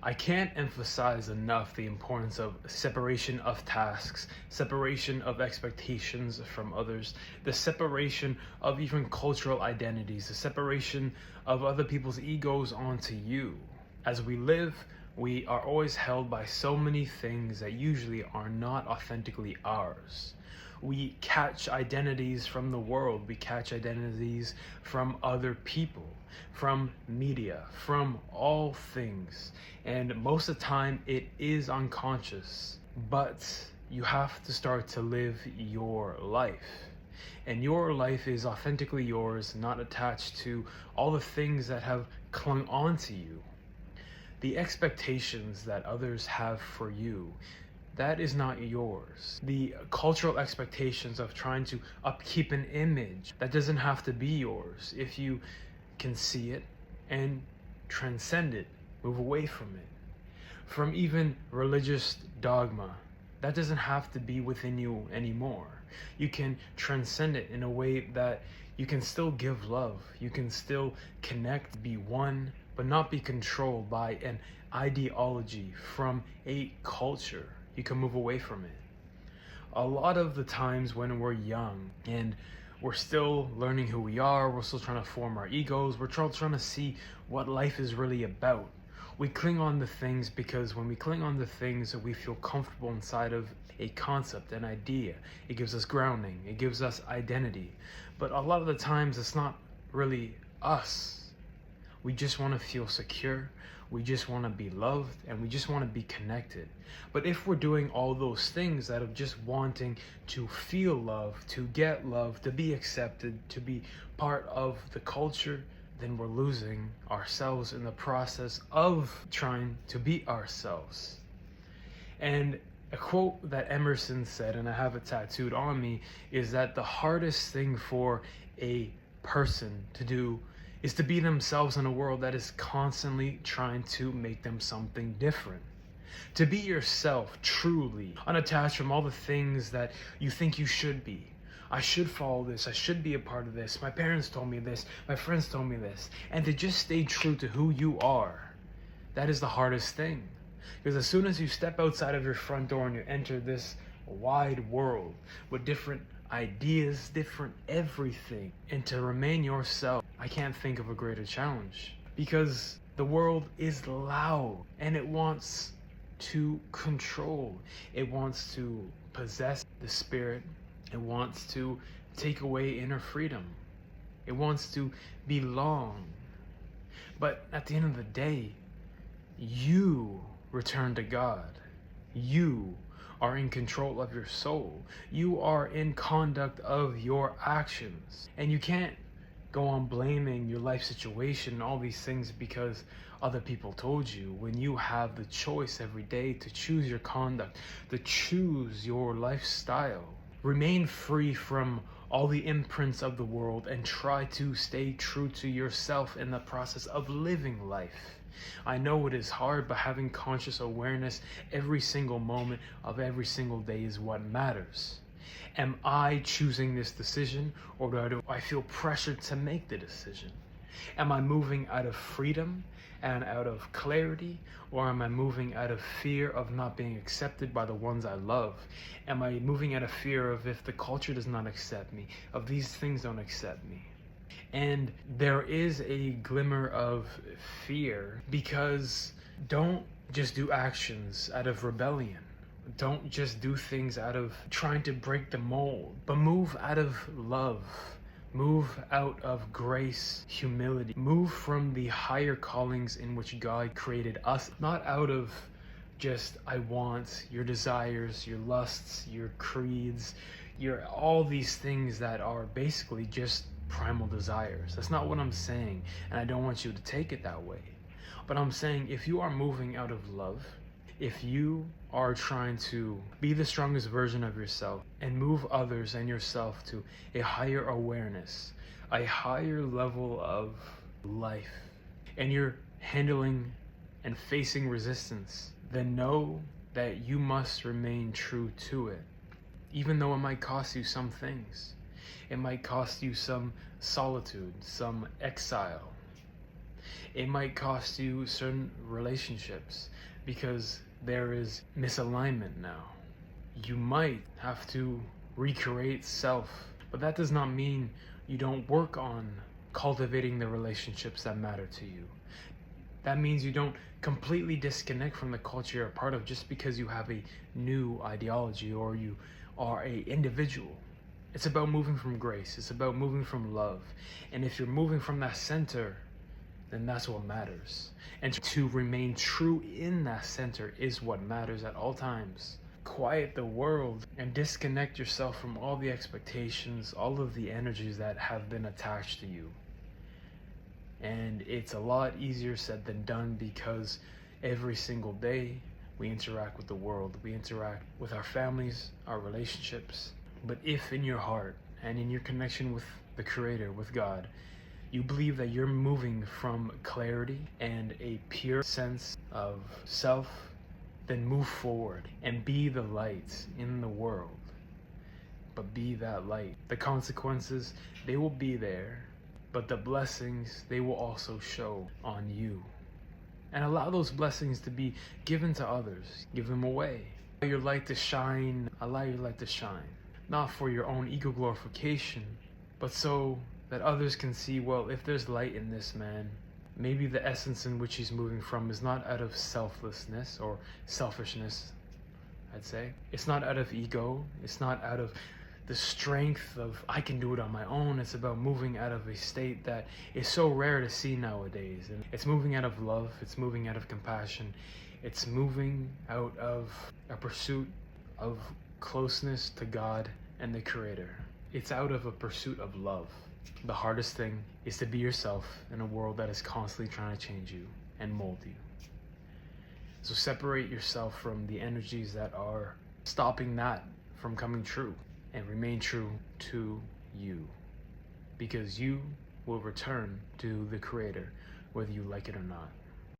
I can't emphasize enough the importance of separation of tasks, separation of expectations from others, the separation of even cultural identities, the separation of other people's egos onto you. As we live, we are always held by so many things that usually are not authentically ours. We catch identities from the world, we catch identities from other people, from media, from all things. And most of the time it is unconscious, but you have to start to live your life. And your life is authentically yours, not attached to all the things that have clung onto you. The expectations that others have for you, that is not yours. The cultural expectations of trying to upkeep an image, that doesn't have to be yours. If you can see it and transcend it, move away from it. From even religious dogma, that doesn't have to be within you anymore. You can transcend it in a way that you can still give love, you can still connect, be one, but not be controlled by an ideology from a culture. You can move away from it. A lot of the times when we're young and we're still learning who we are, we're still trying to form our egos, we're trying to see what life is really about. We cling on to things because when we cling on to things, we feel comfortable inside of a concept, an idea. It gives us grounding, it gives us identity. But a lot of the times it's not really us. We just want to feel secure, we just want to be loved, and we just want to be connected. But if we're doing all those things that of just wanting to feel love, to get love, to be accepted, to be part of the culture, then we're losing ourselves in the process of trying to be ourselves. And a quote that Emerson said, and I have it tattooed on me, is that the hardest thing for a person to do is to be themselves in a world that is constantly trying to make them something different. To be yourself, truly, unattached from all the things that you think you should be. I should follow this, I should be a part of this, my parents told me this, my friends told me this. And to just stay true to who you are, that is the hardest thing. Because as soon as you step outside of your front door and you enter this wide world with different ideas, different everything, and to remain yourself, I can't think of a greater challenge. Because the world is loud and it wants to control, it wants to possess the spirit, it wants to take away inner freedom, it wants to belong. But at the end of the day, you return to God. You are in control of your soul. You are in conduct of your actions. And you can't go on blaming your life situation and all these things because other people told you, when you have the choice every day to choose your conduct, to choose your lifestyle. Remain free from all the imprints of the world and try to stay true to yourself in the process of living life. I know it is hard, but having conscious awareness every single moment of every single day is what matters. Am I choosing this decision, or do I feel pressured to make the decision? Am I moving out of freedom and out of clarity, or am I moving out of fear of not being accepted by the ones I love? Am I moving out of fear of if the culture does not accept me, of these things don't accept me? And there is a glimmer of fear, because don't just do actions out of rebellion. Don't just do things out of trying to break the mold, but move out of love. Move out of grace, humility. Move from the higher callings in which God created us, not out of just I want, your desires, your lusts, your creeds, your all these things that are basically just primal desires. That's not what I'm saying, and I don't want you to take it that way. But I'm saying if you are moving out of love, if you are trying to be the strongest version of yourself and move others and yourself to a higher awareness, a higher level of life, and you're handling and facing resistance, then know that you must remain true to it. Even though it might cost you some things. It might cost you some solitude, some exile. It might cost you certain relationships because there is misalignment now. You might have to recreate self, but that does not mean you don't work on cultivating the relationships that matter to you. That means you don't completely disconnect from the culture you're a part of just because you have a new ideology or you are a individual. It's about moving from grace. It's about moving from love. And if you're moving from that center, then that's what matters. And to remain true in that center is what matters at all times. Quiet the world and disconnect yourself from all the expectations, all of the energies that have been attached to you. And it's a lot easier said than done because every single day we interact with the world. We interact with our families, our relationships. But if in your heart and in your connection with the Creator, with God, you believe that you're moving from clarity and a pure sense of self, then move forward and be the light in the world. But be that light. The consequences, they will be there, but the blessings, they will also show on you. And allow those blessings to be given to others. Give them away. Allow your light to shine. Allow your light to shine. Not for your own ego glorification, but so that others can see, well, if there's light in this man, maybe the essence in which he's moving from is not out of selflessness or selfishness, I'd say. It's not out of ego. It's not out of the strength of, I can do it on my own. It's about moving out of a state that is so rare to see nowadays. And it's moving out of love. It's moving out of compassion. It's moving out of a pursuit of closeness to God and the Creator. It's out of a pursuit of love. The hardest thing is to be yourself in a world that is constantly trying to change you and mold you. So separate yourself from the energies that are stopping that from coming true, and remain true to you, because you will return to the Creator whether you like it or not.